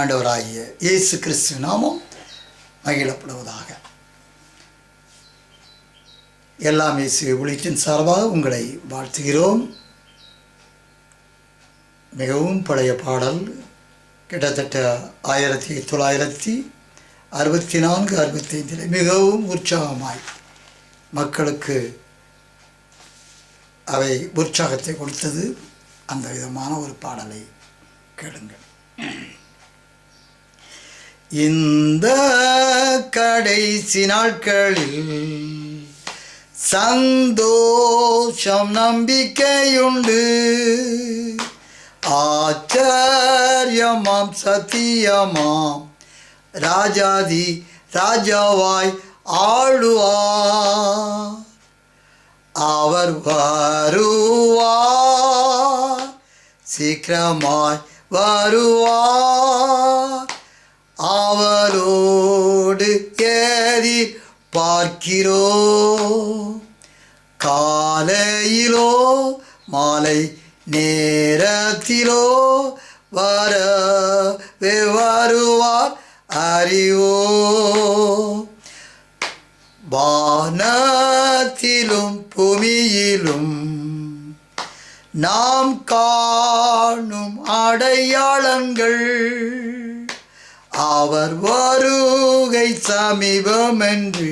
ஆண்டவராகிய இயேசு கிறிஸ்து நாமம் மகிழப்படுவதாக. எல்லாம் இயேசுவை ஊழியத்தின் சார்பாக உங்களை வாழ்த்துகிறோம். மிகவும் பழைய பாடல், கிட்டத்தட்ட 1964-65 மிகவும் உற்சாகமாய் மக்களுக்கு அவை உற்சாகத்தை கொடுத்தது. அந்த விதமான ஒரு பாடலை கேளுங்கள். இந்த கடைசி நாட்களில் சந்தோஷம் நம்பிக்கையுண்டு, ஆச்சரியமாம் சத்தியமாம் ராஜாதி ராஜாவாய் ஆளுவார். அவர் வருவார், சீக்கிரமாய் வருவார். அவரோடு ஏறி பார்க்கிறோம். காலையிலோ மாலை நேரத்திலோ வரவே வருவார் அறிவோ. வானத்திலும் பூமியிலும் நாம் காணும் அடையாளங்கள் அவர் வருகை சமீபம் என்று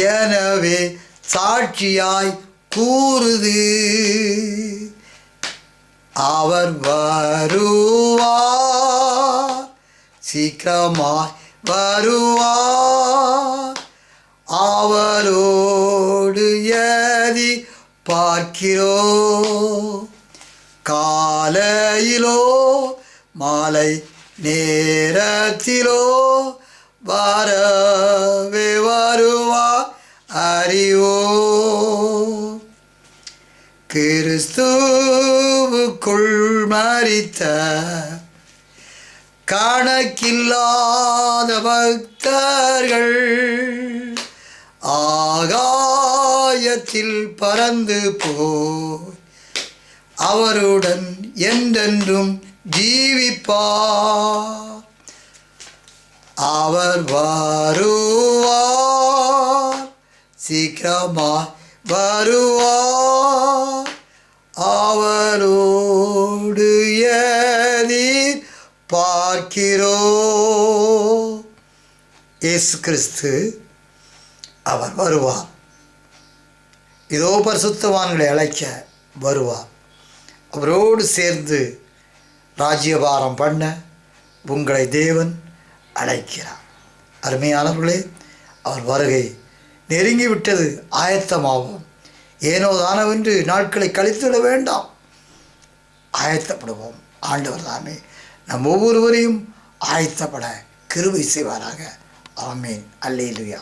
எனவே சாட்சியாய் கூறுது. அவர் வருவார், சீக்கிரமாய் வருவார். அவரோடு ஏறி பார்க்கிறோம். காலையிலோ மாலை நேரத்திலோ வரவே வருவார் அறிவோ. கிறிஸ்துவுக்குள் மரித்த கணக்கில்லாத பக்தர்கள் ஆகாயத்தில் பறந்து போய் அவருடன் என்றென்றும் ஜீவிப்பார். அவர் வருவார், சீக்கிரமாய் வருவார். அவரோடு எதிர் பார்க்கிறோம். இயேசு கிறிஸ்து அவர் வருவார். இதோ பரிசுத்தவான்களை அழைக்க வருவார். அவரோடு சேர்ந்து ராஜ்யபாரம் பண்ண உங்களை தேவன் அழைக்கிறார். அருமையானவர்களே, அவர் வருகை நெருங்கிவிட்டது. ஆயத்தமாவோம். ஏனோ தானவென்று நாட்களை கழித்துவிட வேண்டாம். ஆயத்தப்படுவோம். ஆண்டவர் தாமே நம் ஒவ்வொருவரையும் ஆயத்தப்பட கிருபை செய்வாராக. ஆமேன். அல்லேலூயா.